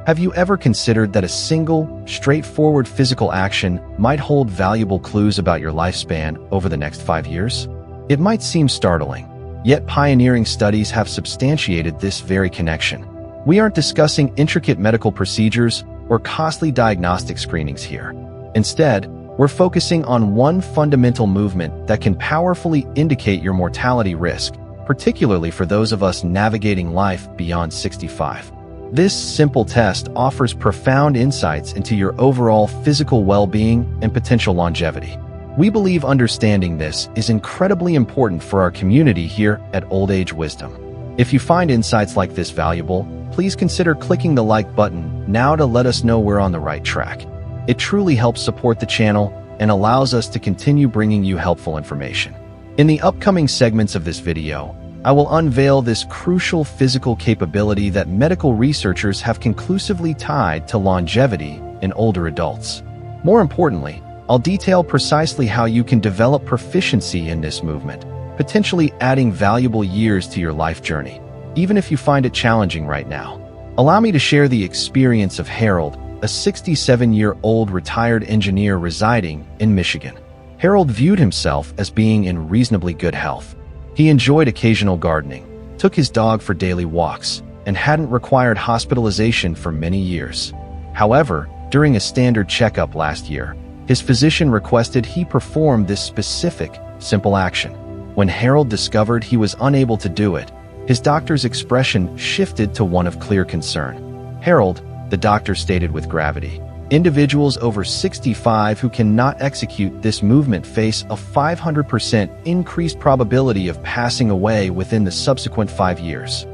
Have you ever considered that a single, straightforward physical action might hold valuable clues about your lifespan over the next 5 years? It might seem startling, yet pioneering studies have substantiated this very connection. We aren't discussing intricate medical procedures or costly diagnostic screenings here. Instead, we're focusing on one fundamental movement that can powerfully indicate your mortality risk, particularly for those of us navigating life beyond 65. This simple test offers profound insights into your overall physical well-being and potential longevity. We believe understanding this is incredibly important for our community here at Old Age Wisdom. If you find insights like this valuable, please consider clicking the like button now to let us know we're on the right track. It truly helps support the channel and allows us to continue bringing you helpful information. In the upcoming segments of this video, I will unveil this crucial physical capability that medical researchers have conclusively tied to longevity in older adults. More importantly, I'll detail precisely how you can develop proficiency in this movement, potentially adding valuable years to your life journey, even if you find it challenging right now. Allow me to share the experience of Harold, a 67-year-old retired engineer residing in Michigan. Harold viewed himself as being in reasonably good health. He enjoyed occasional gardening, took his dog for daily walks, and hadn't required hospitalization for many years. However, during a standard checkup last year, his physician requested he perform this specific, simple action. When Harold discovered he was unable to do it, his doctor's expression shifted to one of clear concern. "Harold," the doctor stated with gravity, "individuals over 65 who cannot execute this movement face a 500% increased probability of passing away within the subsequent 5 years.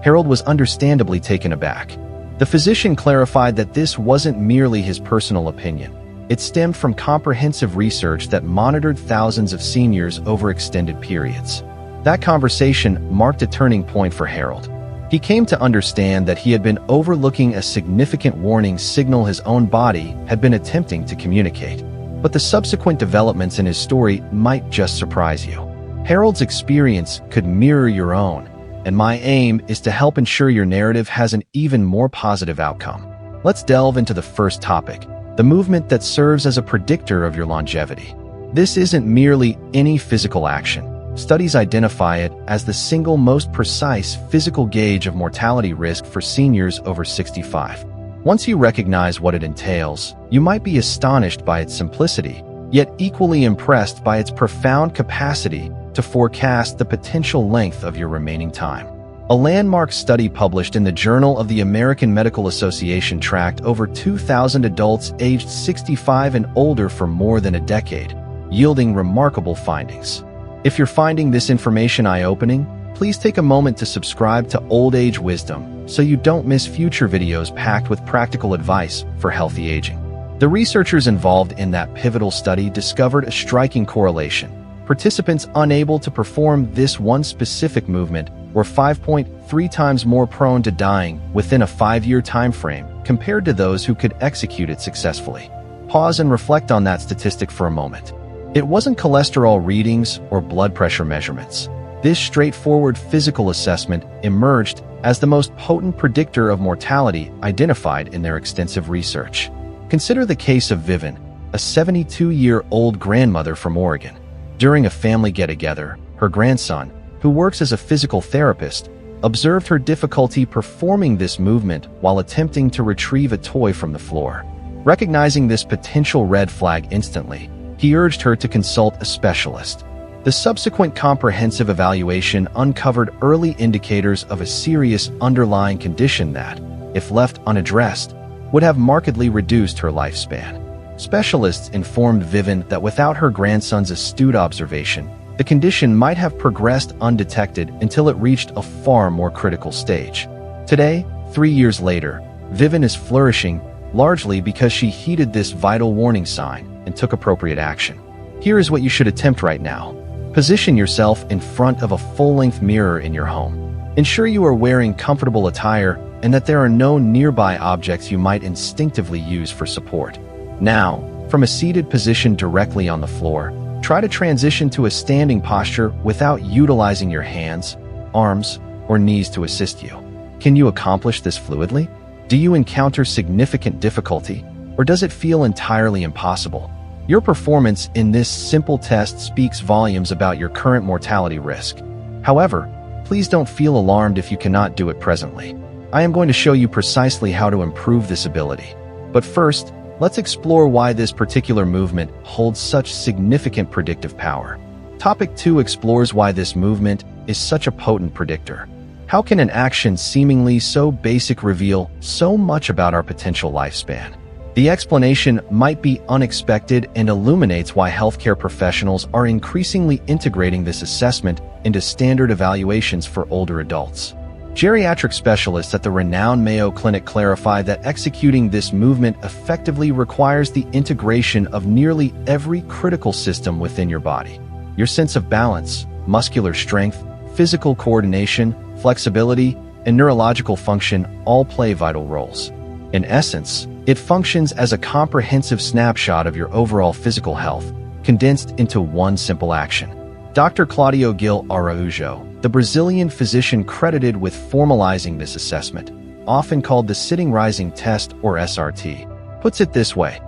Harold was understandably taken aback. The physician clarified that this wasn't merely his personal opinion. It stemmed from comprehensive research that monitored thousands of seniors over extended periods. That conversation marked a turning point for Harold. He came to understand that he had been overlooking a significant warning signal his own body had been attempting to communicate. But the subsequent developments in his story might just surprise you. Harold's experience could mirror your own, and my aim is to help ensure your narrative has an even more positive outcome. Let's delve into the first topic, the movement that serves as a predictor of your longevity. This isn't merely any physical action. Studies identify it as the single most precise physical gauge of mortality risk for seniors over 65. Once you recognize what it entails, you might be astonished by its simplicity, yet equally impressed by its profound capacity to forecast the potential length of your remaining time. A landmark study published in the Journal of the American Medical Association tracked over 2,000 adults aged 65 and older for more than a decade, yielding remarkable findings. If you're finding this information eye-opening, please take a moment to subscribe to Old Age Wisdom so you don't miss future videos packed with practical advice for healthy aging. The researchers involved in that pivotal study discovered a striking correlation. Participants unable to perform this one specific movement were 5.3 times more prone to dying within a 5-year time frame compared to those who could execute it successfully. Pause and reflect on that statistic for a moment. It wasn't cholesterol readings or blood pressure measurements. This straightforward physical assessment emerged as the most potent predictor of mortality identified in their extensive research. Consider the case of Vivian, a 72-year-old grandmother from Oregon. During a family get-together, her grandson, who works as a physical therapist, observed her difficulty performing this movement while attempting to retrieve a toy from the floor. Recognizing this potential red flag instantly, he urged her to consult a specialist. The subsequent comprehensive evaluation uncovered early indicators of a serious underlying condition that, if left unaddressed, would have markedly reduced her lifespan. Specialists informed Vivian that without her grandson's astute observation, the condition might have progressed undetected until it reached a far more critical stage. Today, 3 years later, Vivian is flourishing, largely because she heeded this vital warning sign and took appropriate action. Here is what you should attempt right now. Position yourself in front of a full-length mirror in your home. Ensure you are wearing comfortable attire and that there are no nearby objects you might instinctively use for support. Now, from a seated position directly on the floor, try to transition to a standing posture without utilizing your hands, arms, or knees to assist you. Can you accomplish this fluidly? Do you encounter significant difficulty, or does it feel entirely impossible? Your performance in this simple test speaks volumes about your current mortality risk. However, please don't feel alarmed if you cannot do it presently. I am going to show you precisely how to improve this ability. But first, let's explore why this particular movement holds such significant predictive power. Topic 2 explores why this movement is such a potent predictor. How can an action seemingly so basic reveal so much about our potential lifespan? The explanation might be unexpected and illuminates why healthcare professionals are increasingly integrating this assessment into standard evaluations for older adults. Geriatric specialists at the renowned Mayo Clinic clarify that executing this movement effectively requires the integration of nearly every critical system within your body. Your sense of balance, muscular strength, physical coordination, flexibility, and neurological function all play vital roles. In essence, it functions as a comprehensive snapshot of your overall physical health, condensed into one simple action. Dr. Claudio Gil Araújo, the Brazilian physician credited with formalizing this assessment, often called the sitting-rising test or SRT, puts it this way.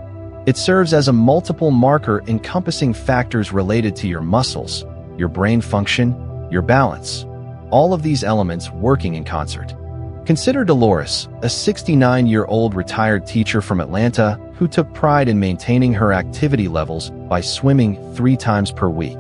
It serves as a multiple marker encompassing factors related to your muscles, your brain function, your balance, all of these elements working in concert. Consider Dolores, a 69-year-old retired teacher from Atlanta who took pride in maintaining her activity levels by swimming 3 times per week.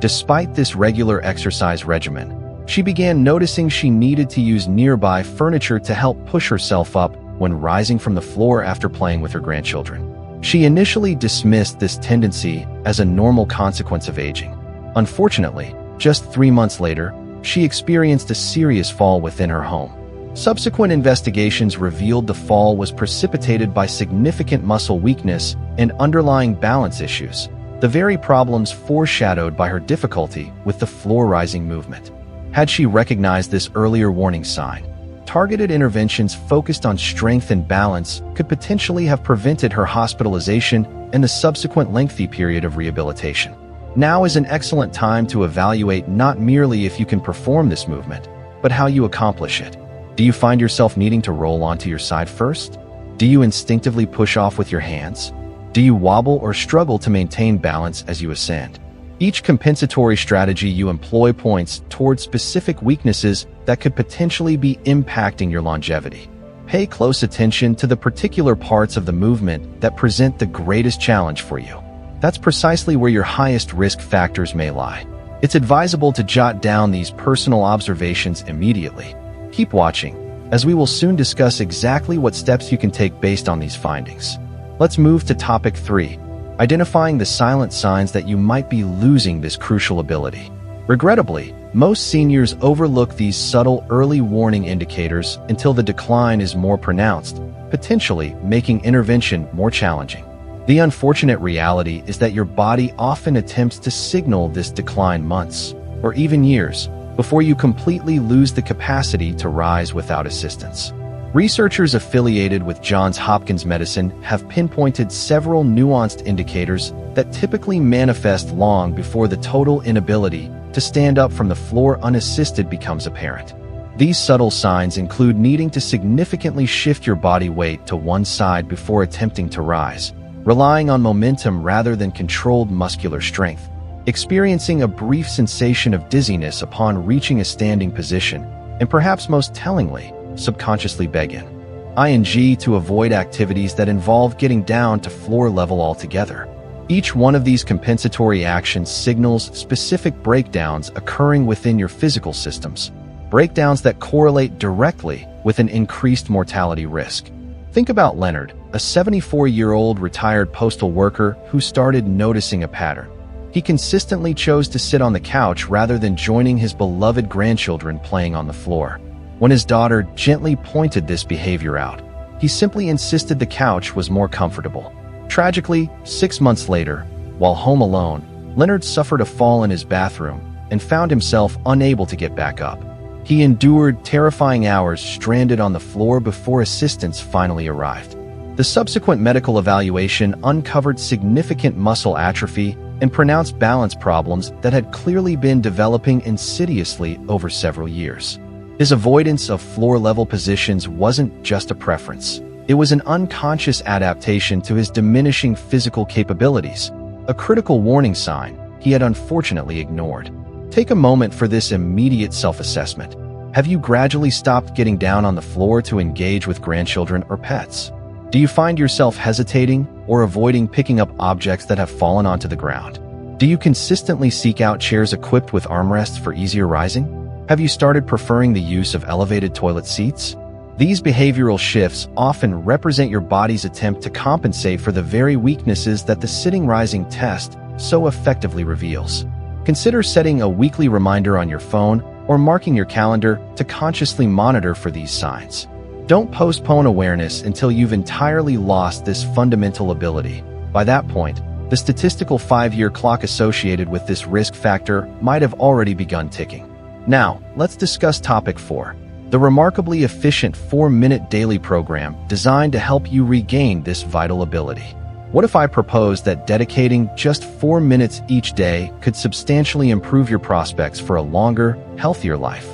Despite this regular exercise regimen, she began noticing she needed to use nearby furniture to help push herself up when rising from the floor after playing with her grandchildren. She initially dismissed this tendency as a normal consequence of aging. Unfortunately, just 3 months later, she experienced a serious fall within her home. Subsequent investigations revealed the fall was precipitated by significant muscle weakness and underlying balance issues, the very problems foreshadowed by her difficulty with the floor-rising movement. Had she recognized this earlier warning sign, targeted interventions focused on strength and balance could potentially have prevented her hospitalization and the subsequent lengthy period of rehabilitation. Now is an excellent time to evaluate not merely if you can perform this movement, but how you accomplish it. Do you find yourself needing to roll onto your side first? Do you instinctively push off with your hands? Do you wobble or struggle to maintain balance as you ascend? Each compensatory strategy you employ points toward specific weaknesses that could potentially be impacting your longevity. Pay close attention to the particular parts of the movement that present the greatest challenge for you. That's precisely where your highest risk factors may lie. It's advisable to jot down these personal observations immediately. Keep watching, as we will soon discuss exactly what steps you can take based on these findings. Let's move to topic 3, identifying the silent signs that you might be losing this crucial ability. Regrettably, most seniors overlook these subtle early warning indicators until the decline is more pronounced, potentially making intervention more challenging. The unfortunate reality is that your body often attempts to signal this decline months, or even years, before you completely lose the capacity to rise without assistance. Researchers affiliated with Johns Hopkins Medicine have pinpointed several nuanced indicators that typically manifest long before the total inability to stand up from the floor unassisted becomes apparent. These subtle signs include needing to significantly shift your body weight to one side before attempting to rise, relying on momentum rather than controlled muscular strength, experiencing a brief sensation of dizziness upon reaching a standing position, and perhaps most tellingly, subconsciously begging to avoid activities that involve getting down to floor level altogether. Each one of these compensatory actions signals specific breakdowns occurring within your physical systems, breakdowns that correlate directly with an increased mortality risk. Think about Leonard, a 74-year-old retired postal worker who started noticing a pattern. He consistently chose to sit on the couch rather than joining his beloved grandchildren playing on the floor. When his daughter gently pointed this behavior out, he simply insisted the couch was more comfortable. Tragically, 6 months later, while home alone, Leonard suffered a fall in his bathroom and found himself unable to get back up. He endured terrifying hours stranded on the floor before assistance finally arrived. The subsequent medical evaluation uncovered significant muscle atrophy and pronounced balance problems that had clearly been developing insidiously over several years. His avoidance of floor-level positions wasn't just a preference. It was an unconscious adaptation to his diminishing physical capabilities, a critical warning sign he had unfortunately ignored. Take a moment for this immediate self-assessment. Have you gradually stopped getting down on the floor to engage with grandchildren or pets? Do you find yourself hesitating or avoiding picking up objects that have fallen onto the ground? Do you consistently seek out chairs equipped with armrests for easier rising? Have you started preferring the use of elevated toilet seats? These behavioral shifts often represent your body's attempt to compensate for the very weaknesses that the sitting-rising test so effectively reveals. Consider setting a weekly reminder on your phone or marking your calendar to consciously monitor for these signs. Don't postpone awareness until you've entirely lost this fundamental ability. By that point, the statistical 5-year clock associated with this risk factor might have already begun ticking. Now, let's discuss topic 4, the remarkably efficient 4-minute daily program designed to help you regain this vital ability. What if I proposed that dedicating just 4 minutes each day could substantially improve your prospects for a longer, healthier life?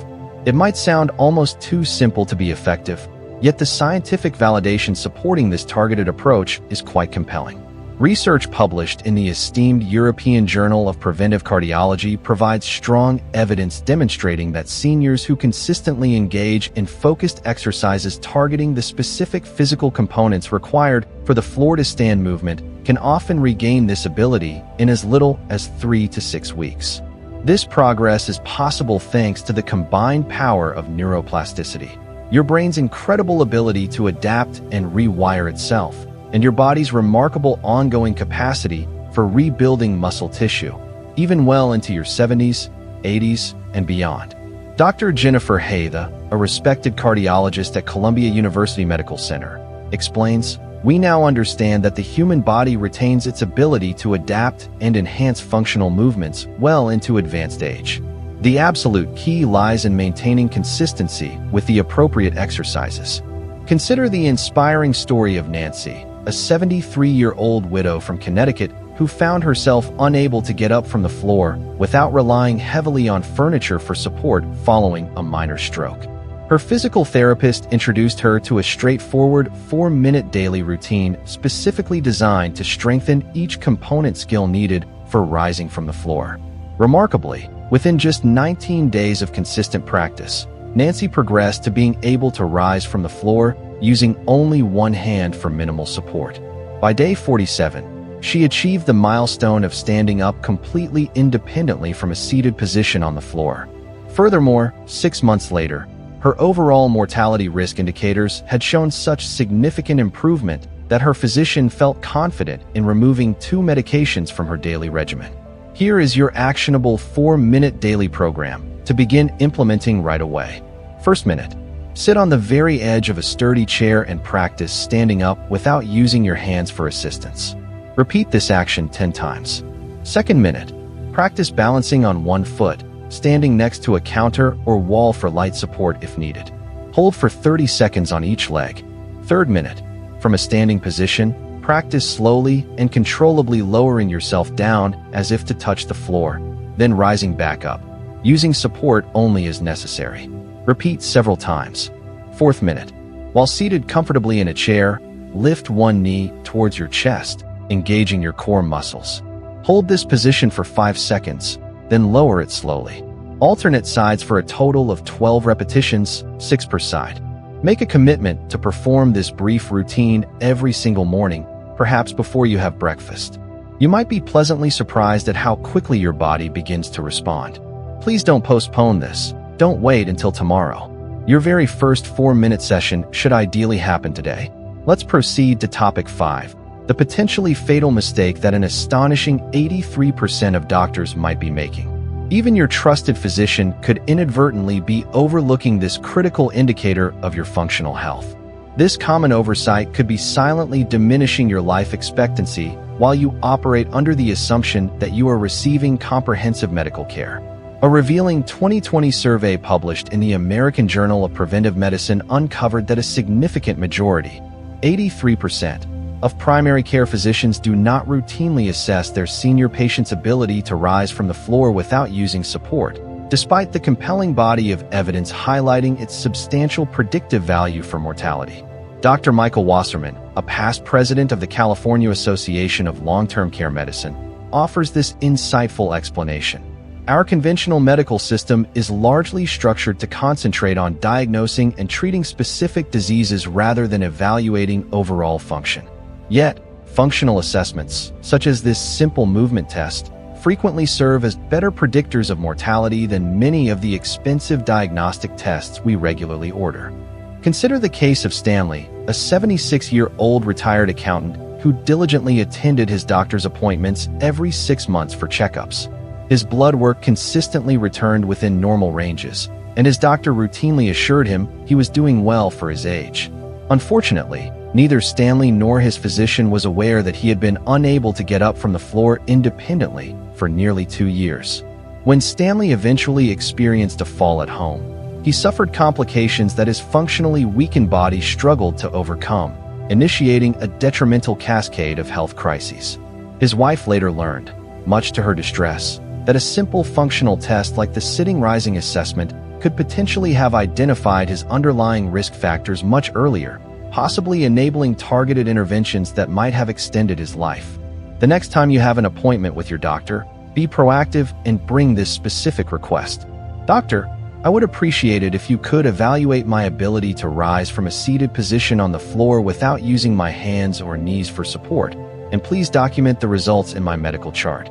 It might sound almost too simple to be effective, yet the scientific validation supporting this targeted approach is quite compelling. Research published in the esteemed European Journal of Preventive Cardiology provides strong evidence demonstrating that seniors who consistently engage in focused exercises targeting the specific physical components required for the floor-to-stand movement can often regain this ability in as little as 3 to 6 weeks. This progress is possible thanks to the combined power of neuroplasticity, your brain's incredible ability to adapt and rewire itself, and your body's remarkable ongoing capacity for rebuilding muscle tissue, even well into your 70s, 80s, and beyond. Dr. Jennifer Haythe, a respected cardiologist at Columbia University Medical Center, explains, "We now understand that the human body retains its ability to adapt and enhance functional movements well into advanced age. The absolute key lies in maintaining consistency with the appropriate exercises." Consider the inspiring story of Nancy, a 73-year-old widow from Connecticut who found herself unable to get up from the floor without relying heavily on furniture for support following a minor stroke. Her physical therapist introduced her to a straightforward 4-minute daily routine specifically designed to strengthen each component skill needed for rising from the floor. Remarkably, within just 19 days of consistent practice, Nancy progressed to being able to rise from the floor using only one hand for minimal support. By day 47, she achieved the milestone of standing up completely independently from a seated position on the floor. Furthermore, 6 months later, her overall mortality risk indicators had shown such significant improvement that her physician felt confident in removing 2 medications from her daily regimen. Here is your actionable 4-minute daily program to begin implementing right away. First minute. Sit on the very edge of a sturdy chair and practice standing up without using your hands for assistance. Repeat this action 10 times. Second minute. Practice balancing on one foot, standing next to a counter or wall for light support if needed. Hold for 30 seconds on each leg. Third minute. From a standing position, practice slowly and controllably lowering yourself down as if to touch the floor, then rising back up, using support only as necessary. Repeat several times. Fourth minute. While seated comfortably in a chair, lift one knee towards your chest, engaging your core muscles. Hold this position for 5 seconds, then lower it slowly. Alternate sides for a total of 12 repetitions, 6 per side. Make a commitment to perform this brief routine every single morning, perhaps before you have breakfast. You might be pleasantly surprised at how quickly your body begins to respond. Please don't postpone this. Don't wait until tomorrow. Your very first 4-minute session should ideally happen today. Let's proceed to topic 5, the potentially fatal mistake that an astonishing 83% of doctors might be making. Even your trusted physician could inadvertently be overlooking this critical indicator of your functional health. This common oversight could be silently diminishing your life expectancy while you operate under the assumption that you are receiving comprehensive medical care. A revealing 2020 survey published in the American Journal of Preventive Medicine uncovered that a significant majority, 83%, of primary care physicians do not routinely assess their senior patients' ability to rise from the floor without using support, despite the compelling body of evidence highlighting its substantial predictive value for mortality. Dr. Michael Wasserman, a past president of the California Association of Long-Term Care Medicine, offers this insightful explanation. Our conventional medical system is largely structured to concentrate on diagnosing and treating specific diseases rather than evaluating overall function. Yet, functional assessments, such as this simple movement test, frequently serve as better predictors of mortality than many of the expensive diagnostic tests we regularly order. Consider the case of Stanley, a 76-year-old retired accountant who diligently attended his doctor's appointments every 6 months for checkups. His blood work consistently returned within normal ranges, and his doctor routinely assured him he was doing well for his age. Unfortunately, neither Stanley nor his physician was aware that he had been unable to get up from the floor independently for nearly 2 years. When Stanley eventually experienced a fall at home, he suffered complications that his functionally weakened body struggled to overcome, initiating a detrimental cascade of health crises. His wife later learned, much to her distress, that a simple functional test like the sitting-rising assessment could potentially have identified his underlying risk factors much earlier, possibly enabling targeted interventions that might have extended his life. The next time you have an appointment with your doctor, be proactive and bring this specific request. "Doctor, I would appreciate it if you could evaluate my ability to rise from a seated position on the floor without using my hands or knees for support, and please document the results in my medical chart."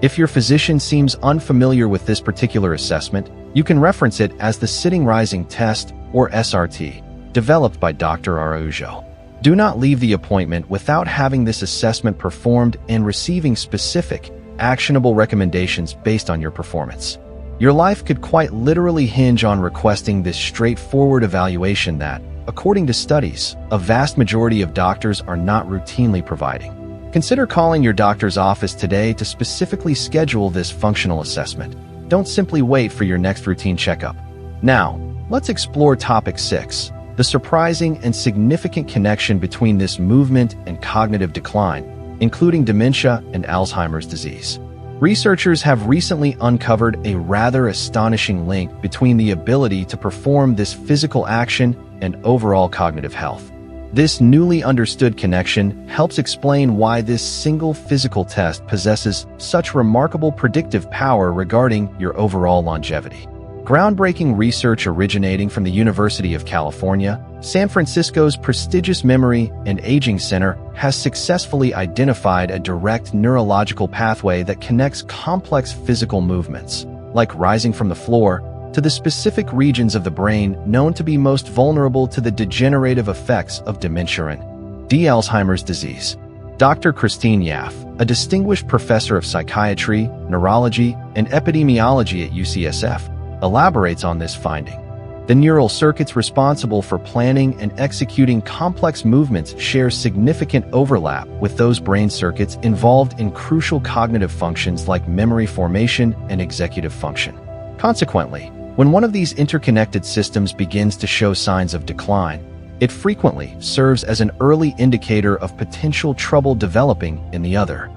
If your physician seems unfamiliar with this particular assessment, you can reference it as the Sitting-Rising Test, or SRT, developed by Dr. Araujo. Do not leave the appointment without having this assessment performed and receiving specific, actionable recommendations based on your performance. Your life could quite literally hinge on requesting this straightforward evaluation that, according to studies, a vast majority of doctors are not routinely providing. Consider calling your doctor's office today to specifically schedule this functional assessment. Don't simply wait for your next routine checkup. Now, let's explore topic 6, the surprising and significant connection between this movement and cognitive decline, including dementia and Alzheimer's disease. Researchers have recently uncovered a rather astonishing link between the ability to perform this physical action and overall cognitive health. This newly understood connection helps explain why this single physical test possesses such remarkable predictive power regarding your overall longevity. Groundbreaking research originating from the University of California, San Francisco's prestigious Memory and Aging Center has successfully identified a direct neurological pathway that connects complex physical movements, like rising from the floor, to the specific regions of the brain known to be most vulnerable to the degenerative effects of dementia and Alzheimer's disease. Dr. Christine Yaffe, a distinguished professor of psychiatry, neurology, and epidemiology at UCSF, elaborates on this finding. The neural circuits responsible for planning and executing complex movements share significant overlap with those brain circuits involved in crucial cognitive functions like memory formation and executive function. Consequently, when one of these interconnected systems begins to show signs of decline, it frequently serves as an early indicator of potential trouble developing in the other.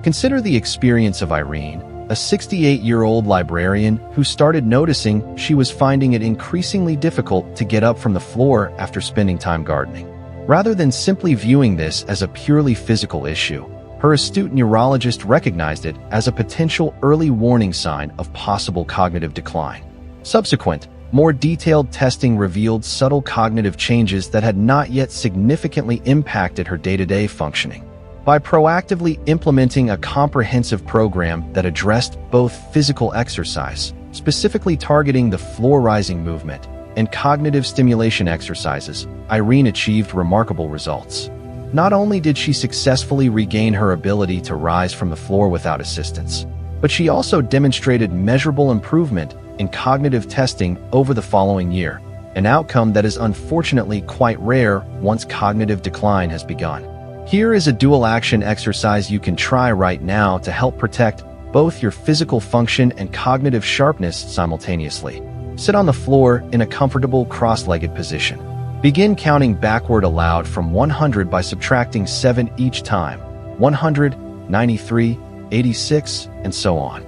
Consider the experience of Irene, a 68-year-old librarian who started noticing she was finding it increasingly difficult to get up from the floor after spending time gardening. Rather than simply viewing this as a purely physical issue, her astute neurologist recognized it as a potential early warning sign of possible cognitive decline. Subsequent, more detailed testing revealed subtle cognitive changes that had not yet significantly impacted her day-to-day functioning. By proactively implementing a comprehensive program that addressed both physical exercise, specifically targeting the floor-rising movement, and cognitive stimulation exercises, Irene achieved remarkable results. Not only did she successfully regain her ability to rise from the floor without assistance, but she also demonstrated measurable improvement in cognitive testing over the following year, an outcome that is unfortunately quite rare once cognitive decline has begun. Here is a dual-action exercise you can try right now to help protect both your physical function and cognitive sharpness simultaneously. Sit on the floor in a comfortable cross-legged position. Begin counting backward aloud from 100 by subtracting 7 each time, 100, 93, 86, and so on.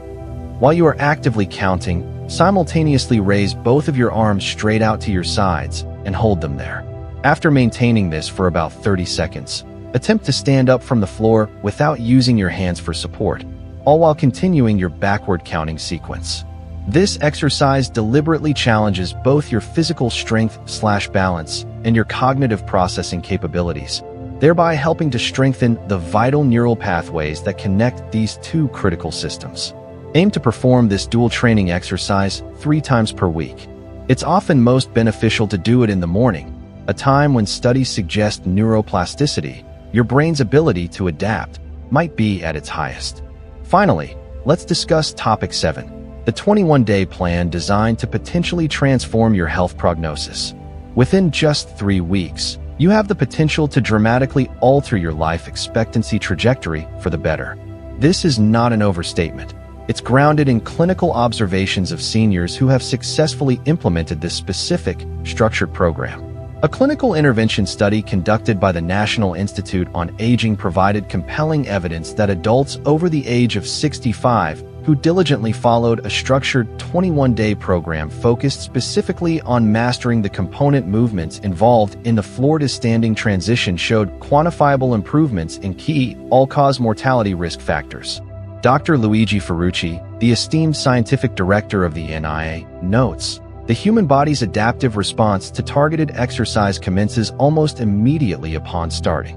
While you are actively counting, Simultaneously raise both of your arms straight out to your sides and hold them there. After maintaining this for about 30 seconds, attempt to stand up from the floor without using your hands for support, all while continuing your backward counting sequence. This exercise deliberately challenges both your physical strength/balance and your cognitive processing capabilities, thereby helping to strengthen the vital neural pathways that connect these two critical systems. Aim to perform this dual training exercise 3 times per week. It's often most beneficial to do it in the morning, a time when studies suggest neuroplasticity, your brain's ability to adapt, might be at its highest. Finally, let's discuss topic 7, the 21-day plan designed to potentially transform your health prognosis. Within just 3 weeks, you have the potential to dramatically alter your life expectancy trajectory for the better. This is not an overstatement. It's grounded in clinical observations of seniors who have successfully implemented this specific, structured program. A clinical intervention study conducted by the National Institute on Aging provided compelling evidence that adults over the age of 65 who diligently followed a structured 21-day program focused specifically on mastering the component movements involved in the floor-to-standing transition showed quantifiable improvements in key all-cause mortality risk factors. Dr. Luigi Ferrucci, the esteemed scientific director of the NIA, notes, "The human body's adaptive response to targeted exercise commences almost immediately upon starting."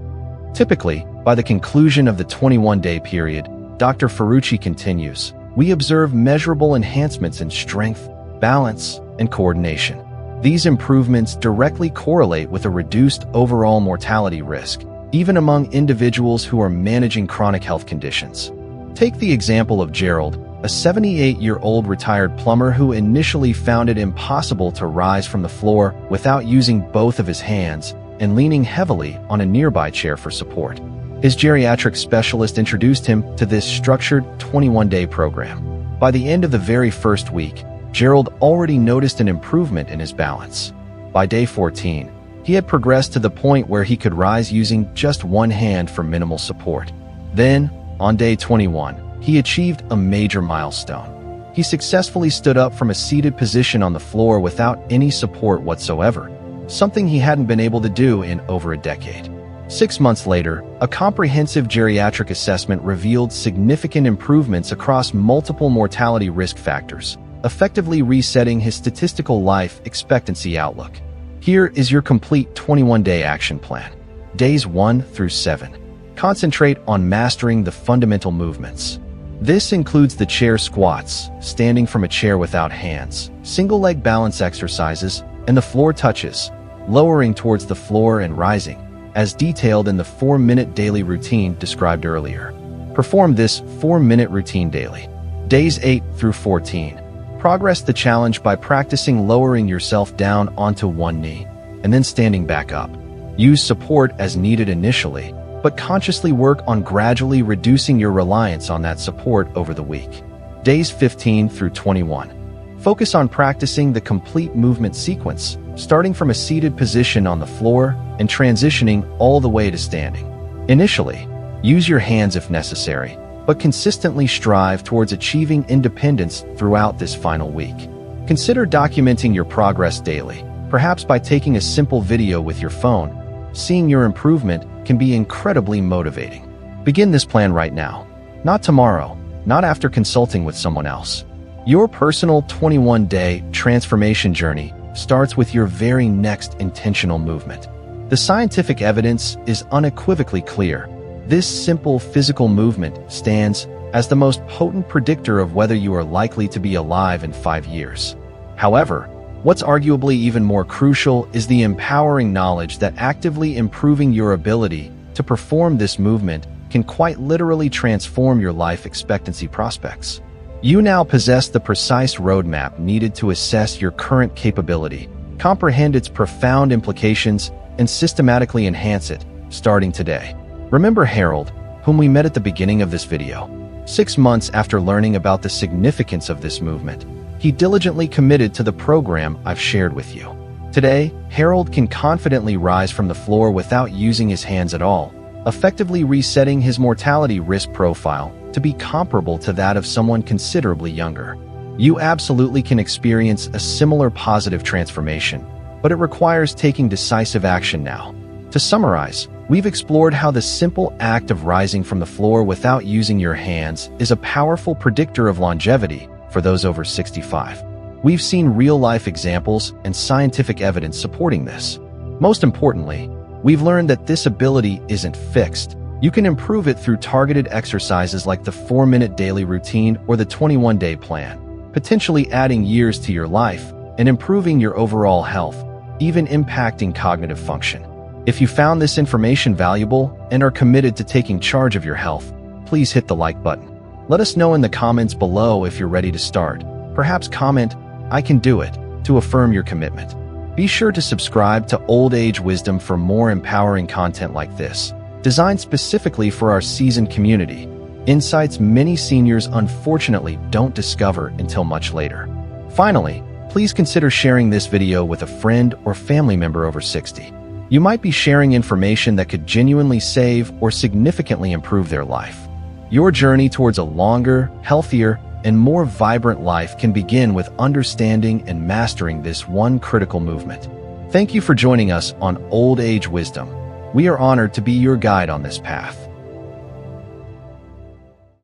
Typically, by the conclusion of the 21-day period, Dr. Ferrucci continues, "We observe measurable enhancements in strength, balance, and coordination. These improvements directly correlate with a reduced overall mortality risk, even among individuals who are managing chronic health conditions." Take the example of Gerald, a 78-year-old retired plumber who initially found it impossible to rise from the floor without using both of his hands and leaning heavily on a nearby chair for support. His geriatric specialist introduced him to this structured 21-day program. By the end of the very first week, Gerald already noticed an improvement in his balance. By day 14, he had progressed to the point where he could rise using just one hand for minimal support. Then, on day 21, he achieved a major milestone. He successfully stood up from a seated position on the floor without any support whatsoever, something he hadn't been able to do in over a decade. 6 months later, a comprehensive geriatric assessment revealed significant improvements across multiple mortality risk factors, effectively resetting his statistical life expectancy outlook. Here is your complete 21-day action plan. Days 1 through 7. Concentrate on mastering the fundamental movements. This includes the chair squats, standing from a chair without hands, single-leg balance exercises, and the floor touches, lowering towards the floor and rising, as detailed in the 4-minute daily routine described earlier. Perform this 4-minute routine daily. Days 8 through 14. Progress the challenge by practicing lowering yourself down onto one knee, and then standing back up. Use support as needed initially, but consciously work on gradually reducing your reliance on that support over the week. Days 15 through 21. Focus on practicing the complete movement sequence, starting from a seated position on the floor and transitioning all the way to standing. Initially, use your hands if necessary, but consistently strive towards achieving independence throughout this final week. Consider documenting your progress daily, perhaps by taking a simple video with your phone. Seeing your improvement can be incredibly motivating. Begin this plan right now, not tomorrow, not after consulting with someone else. Your personal 21-day transformation journey starts with your very next intentional movement. The scientific evidence is unequivocally clear. This simple physical movement stands as the most potent predictor of whether you are likely to be alive in 5 years. However, what's arguably even more crucial is the empowering knowledge that actively improving your ability to perform this movement can quite literally transform your life expectancy prospects. You now possess the precise roadmap needed to assess your current capability, comprehend its profound implications, and systematically enhance it, starting today. Remember Harold, whom we met at the beginning of this video. 6 months after learning about the significance of this movement, he diligently committed to the program I've shared with you. Today, Harold can confidently rise from the floor without using his hands at all, effectively resetting his mortality risk profile to be comparable to that of someone considerably younger. You absolutely can experience a similar positive transformation, but it requires taking decisive action now. To summarize, we've explored how the simple act of rising from the floor without using your hands is a powerful predictor of longevity for those over 65. We've seen real-life examples and scientific evidence supporting this. Most importantly, we've learned that this ability isn't fixed. You can improve it through targeted exercises like the 4-minute daily routine or the 21-day plan, potentially adding years to your life and improving your overall health, even impacting cognitive function. If you found this information valuable and are committed to taking charge of your health, please hit the like button. Let us know in the comments below if you're ready to start. Perhaps comment, "I can do it," to affirm your commitment. Be sure to subscribe to Old Age Wisdom for more empowering content like this, designed specifically for our seasoned community, insights many seniors unfortunately don't discover until much later. Finally, please consider sharing this video with a friend or family member over 60. You might be sharing information that could genuinely save or significantly improve their life. Your journey towards a longer, healthier, and more vibrant life can begin with understanding and mastering this one critical movement. Thank you for joining us on Old Age Wisdom. We are honored to be your guide on this path.